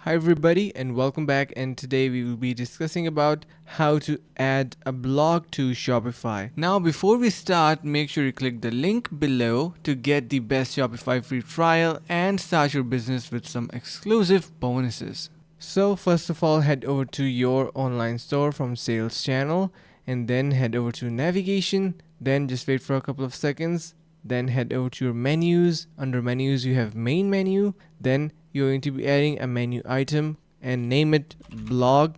Hi everybody and welcome back, and today we will be discussing about how to add a blog to Shopify. Now before we start, make sure you click the link below to get the best Shopify free trial and start your business with some exclusive bonuses. So first of all, head over to your online store from sales channel and then head over to navigation, then just wait for a couple of seconds. Then head over to your menus. Under menus you have main menu. Then you're going to be adding a menu item and name it blog.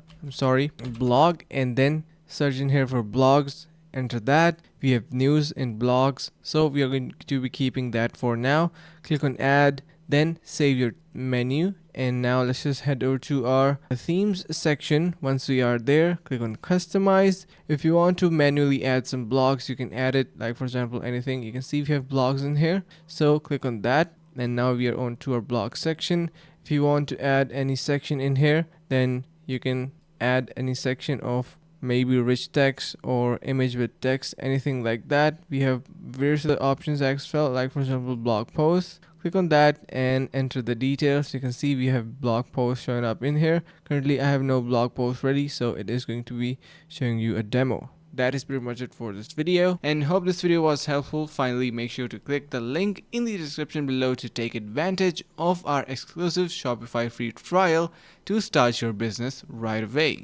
Blog, and then search in here for blogs. Enter that. We have news and blogs, so we are going to be keeping that for now. Click on add, then save your menu, and now let's just head over to our themes section. Once we are there, click on customize. If you want to manually add some blogs, you can add it, like for example anything. You can see if you have blogs in here, so click on that, and now we are on to our blog section. If you want to add any section in here, then you can add any section of maybe rich text or image with text, anything like that. We have various other options as well, like for example blog posts. Click on that and enter the details. You can see we have blog posts showing up in here. Currently I have no blog post ready, so it is going to be showing you a demo. That is pretty much it for this video, and hope this video was helpful. Finally, make sure to click the link in the description below to take advantage of our exclusive Shopify free trial to start your business right away.